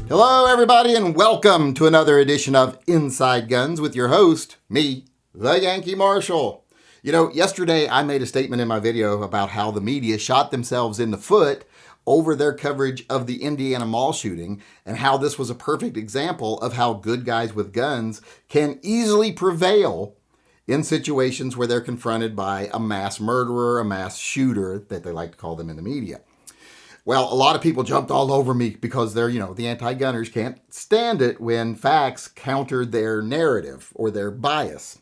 Hello, everybody, and welcome to another edition of Inside Guns with your host, me, the Yankee Marshal. You know, yesterday I made a statement in my video about how the media shot themselves in the foot over their coverage of the Indiana mall shooting and how this was a perfect example of how good guys with guns can easily prevail in situations where they're confronted by a mass murderer, a mass shooter, that they like to call them in the media. Well, a lot of people jumped all over me because they're, the anti-gunners can't stand it when facts counter their narrative or their bias.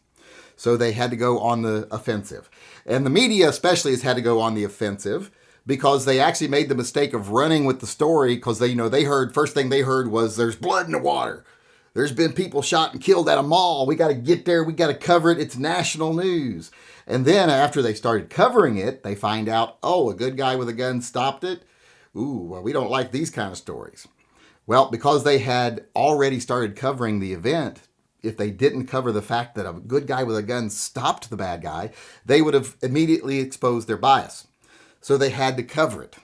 So they had to go on the offensive. And the media especially has had to go on the offensive because they actually made the mistake of running with the story because they heard, first thing they heard was there's blood in the water. There's been people shot and killed at a mall. We got to get there. We got to cover it. It's national news. And then after they started covering it, they find out, a good guy with a gun stopped it. Ooh, well, we don't like these kind of stories. Well, because they had already started covering the event, if they didn't cover the fact that a good guy with a gun stopped the bad guy, they would have immediately exposed their bias. So they had to cover it.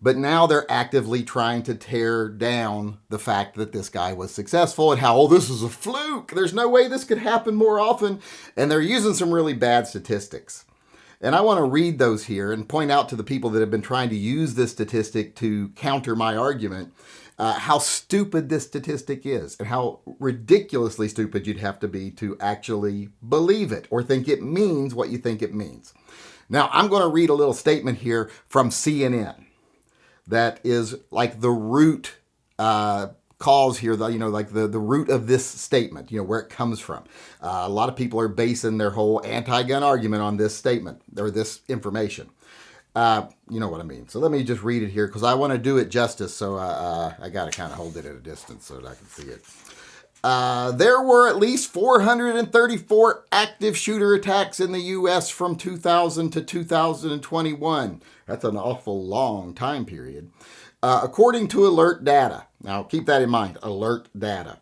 But now they're actively trying to tear down the fact that this guy was successful and how, this is a fluke. There's no way this could happen more often. And they're using some really bad statistics. And I want to read those here and point out to the people that have been trying to use this statistic to counter my argument how stupid this statistic is and how ridiculously stupid you'd have to be to actually believe it or think it means what you think it means. Now, I'm going to read a little statement here from CNN that is like the root cause here, the root of this statement, where it comes from. A lot of people are basing their whole anti-gun argument on this statement or this information. You know what I mean. So let me just read it here because I want to do it justice. So I got to kind of hold it at a distance so that I can see it. There were at least 434 active shooter attacks in the U.S. from 2000 to 2021. That's an awful long time period. According to alert data. Now, keep that in mind, alert data.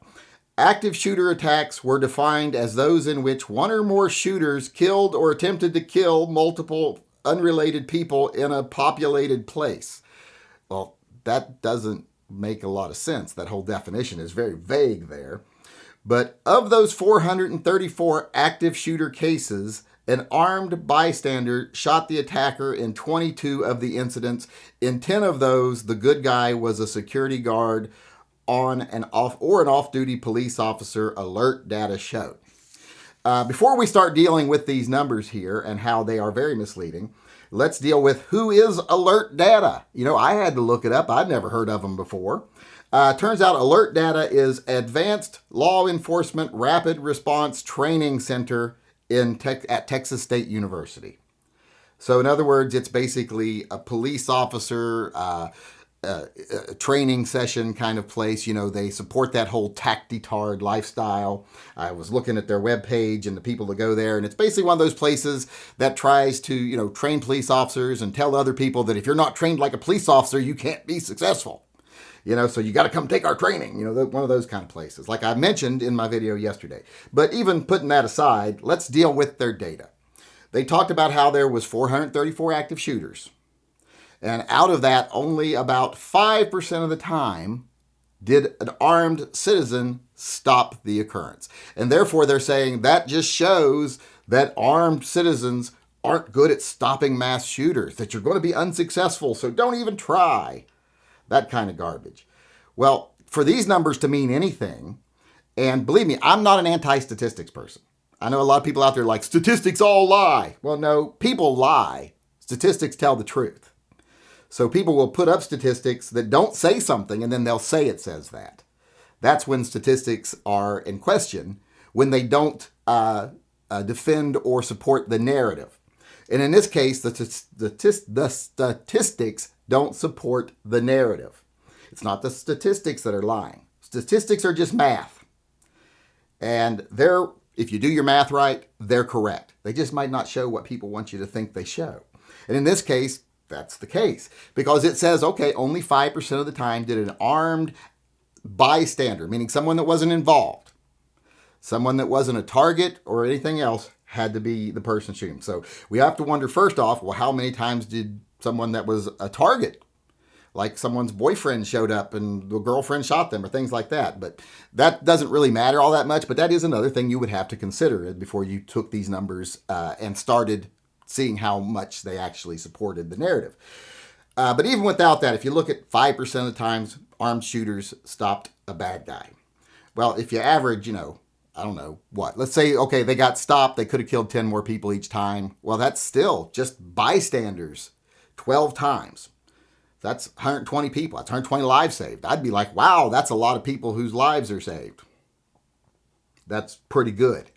Active shooter attacks were defined as those in which one or more shooters killed or attempted to kill multiple unrelated people in a populated place. Well, that doesn't make a lot of sense. That whole definition is very vague there. But of those 434 active shooter cases, an armed bystander shot the attacker in 22 of the incidents. In 10 of those, the good guy was a security guard on an off-duty police officer, alert data showed. Before we start dealing with these numbers here and how they are very misleading, let's deal with who is alert data. I had to look it up. I'd never heard of them before. Turns out alert data is Advanced Law Enforcement Rapid Response Training Center at Texas State University. So in other words, it's basically a police officer training session kind of place. They support that whole Tactitard lifestyle. I was looking at their webpage and the people that go there, and it's basically one of those places that tries to, train police officers and tell other people that if you're not trained like a police officer, you can't be successful. So you got to come take our training, one of those kind of places, like I mentioned in my video yesterday. But even putting that aside, let's deal with their data. They talked about how there was 434 active shooters. And out of that, only about 5% of the time did an armed citizen stop the occurrence. And therefore, they're saying that just shows that armed citizens aren't good at stopping mass shooters, that you're going to be unsuccessful, so don't even try. That kind of garbage. Well, for these numbers to mean anything, and believe me, I'm not an anti-statistics person. I know a lot of people out there like, statistics all lie. Well, no, people lie. Statistics tell the truth. So people will put up statistics that don't say something, and then they'll say it says that. That's when statistics are in question, when they don't defend or support the narrative. And in this case, the statistics don't support the narrative. It's not the statistics that are lying. Statistics are just math. And if you do your math right, they're correct. They just might not show what people want you to think they show. And in this case, that's the case. Because it says, only 5% of the time did an armed bystander, meaning someone that wasn't involved, someone that wasn't a target or anything else, had to be the person shooting. So we have to wonder, first off, how many times did someone that was a target like someone's boyfriend showed up and the girlfriend shot them or things like that. But that doesn't really matter all that much. But that is another thing you would have to consider before you took these numbers and started seeing how much they actually supported the narrative. But even without that, if you look at 5% of the times armed shooters stopped a bad guy. Well, if you average, I don't know what. Let's say, okay, they got stopped. They could have killed 10 more people each time. Well, that's still just bystanders 12 times. That's 120 people. That's 120 lives saved. I'd be like, wow, that's a lot of people whose lives are saved. That's pretty good.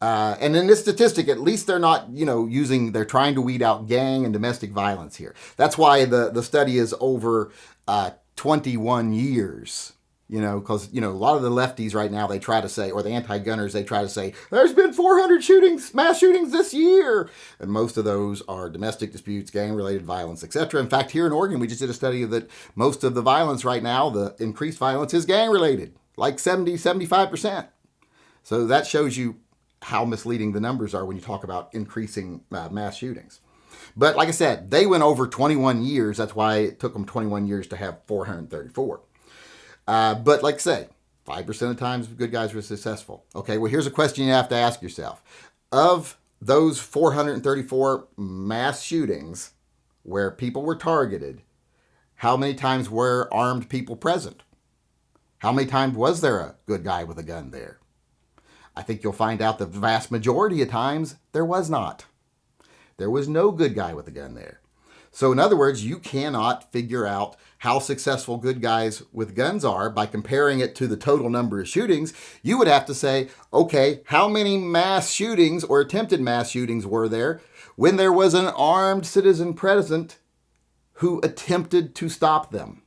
And in this statistic, at least they're not, they're trying to weed out gang and domestic violence here. That's why the study is over 21 years. Because, a lot of the lefties right now, they try to say, or the anti-gunners, they try to say, there's been 400 mass shootings this year. And most of those are domestic disputes, gang-related violence, etc. In fact, here in Oregon, we just did a study that most of the violence right now, the increased violence, is gang-related, like 75%. So that shows you how misleading the numbers are when you talk about increasing mass shootings. But like I said, they went over 21 years. That's why it took them 21 years to have 434. But like I say, 5% of the times good guys were successful. Okay, well, here's a question you have to ask yourself. Of those 434 mass shootings where people were targeted, how many times were armed people present? How many times was there a good guy with a gun there? I think you'll find out the vast majority of times there was not. There was no good guy with a gun there. So in other words, you cannot figure out how successful good guys with guns are by comparing it to the total number of shootings. You would have to say, okay, how many mass shootings or attempted mass shootings were there when there was an armed citizen present who attempted to stop them?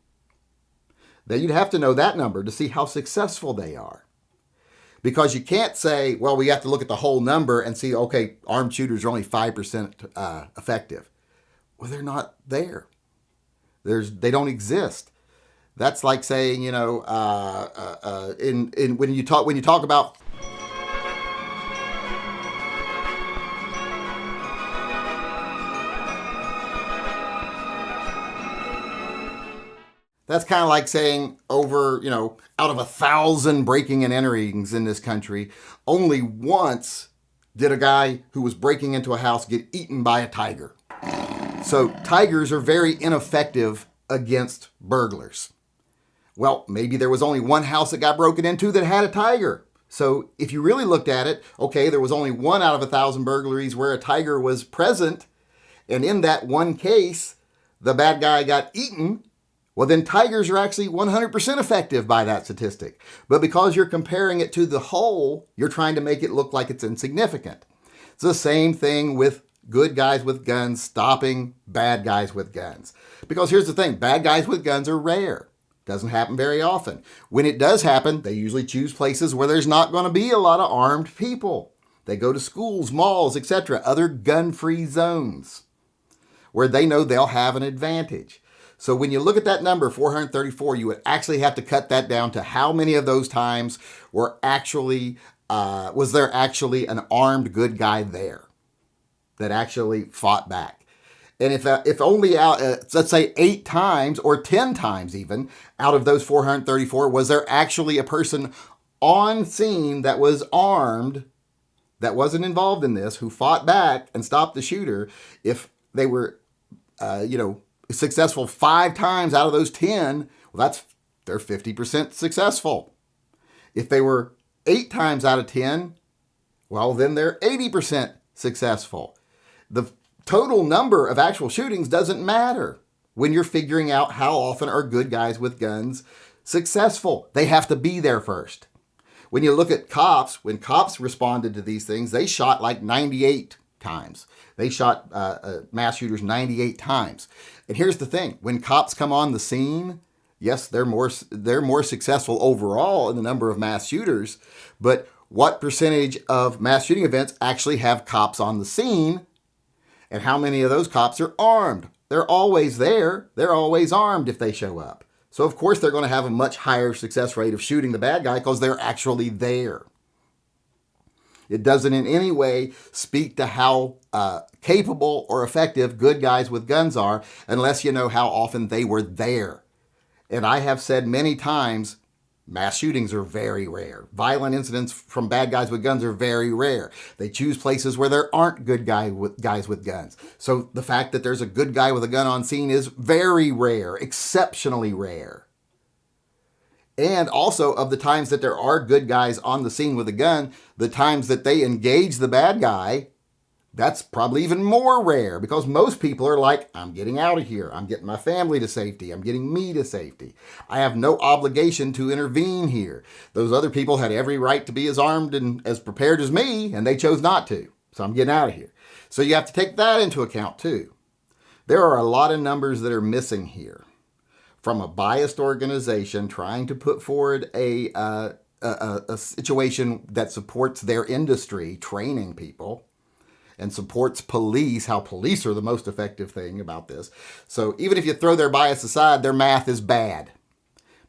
Then you'd have to know that number to see how successful they are. Because you can't say, well, we have to look at the whole number and see, okay, armed shooters are only 5% effective. Well, they're not there. They don't exist. That's like saying, when you talk about that's kind of like saying over, out of 1,000 breaking and enterings in this country, only once did a guy who was breaking into a house get eaten by a tiger. So tigers are very ineffective against burglars. Well, maybe there was only one house that got broken into that had a tiger. So if you really looked at it, okay, there was only 1 out of 1,000 burglaries where a tiger was present. And in that one case, the bad guy got eaten. Well, then tigers are actually 100% effective by that statistic. But because you're comparing it to the whole, you're trying to make it look like it's insignificant. It's the same thing with good guys with guns stopping bad guys with guns. Because here's the thing, bad guys with guns are rare. Doesn't happen very often. When it does happen, they usually choose places where there's not going to be a lot of armed people. They go to schools, malls, etc., other gun-free zones where they know they'll have an advantage. So when you look at that number, 434, you would actually have to cut that down to how many of those times were actually, was there actually an armed good guy there that actually fought back. And if only out, let's say 8 times or 10 times even out of those 434, was there actually a person on scene that was armed, that wasn't involved in this, who fought back and stopped the shooter? If they were, successful 5 times out of those 10, well, they're 50% successful. If they were 8 times out of 10, well, then they're 80% successful. The total number of actual shootings doesn't matter when you're figuring out how often are good guys with guns successful. They have to be there first. When you look at cops, when cops responded to these things, they shot like 98 times. They shot mass shooters 98 times. And here's the thing. When cops come on the scene, yes, they're more successful overall in the number of mass shooters, but what percentage of mass shooting events actually have cops on the scene? And how many of those cops are armed? They're always there. They're always armed if they show up. So of course they're going to have a much higher success rate of shooting the bad guy because they're actually there. It doesn't in any way speak to how capable or effective good guys with guns are unless you know how often they were there. And I have said many times, mass shootings are very rare. Violent incidents from bad guys with guns are very rare. They choose places where there aren't good guys with guns. So the fact that there's a good guy with a gun on scene is very rare, exceptionally rare. And also, of the times that there are good guys on the scene with a gun, the times that they engage the bad guy, that's probably even more rare, because most people are like, I'm getting out of here. I'm getting my family to safety. I'm getting me to safety. I have no obligation to intervene here. Those other people had every right to be as armed and as prepared as me, and they chose not to. So I'm getting out of here. So you have to take that into account too. There are a lot of numbers that are missing here from a biased organization trying to put forward a situation that supports their industry, training people, and supports police, how police are the most effective thing about this. So even if you throw their bias aside, their math is bad,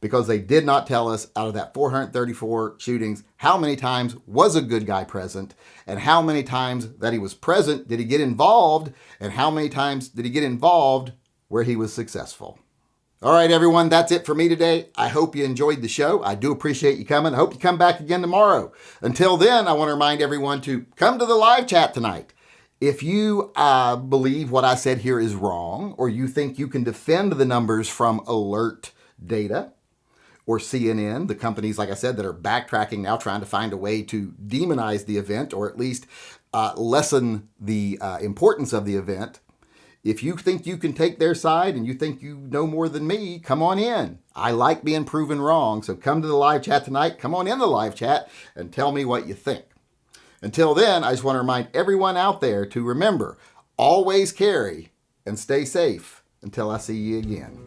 because they did not tell us out of that 434 shootings, how many times was a good guy present, and how many times that he was present did he get involved, and how many times did he get involved where he was successful. All right, everyone, that's it for me today. I hope you enjoyed the show. I do appreciate you coming. I hope you come back again tomorrow. Until then, I want to remind everyone to come to the live chat tonight. If you believe what I said here is wrong, or you think you can defend the numbers from alert data or CNN, the companies, like I said, that are backtracking now, trying to find a way to demonize the event, or at least lessen the importance of the event. If you think you can take their side and you think you know more than me, come on in. I like being proven wrong, so come to the live chat tonight. Come on in the live chat and tell me what you think. Until then, I just want to remind everyone out there to remember, always carry and stay safe until I see you again.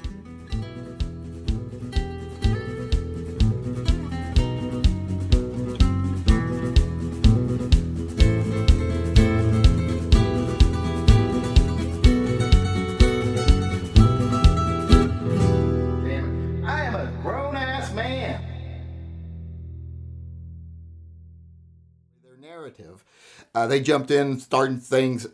Narrative. They jumped in, started things,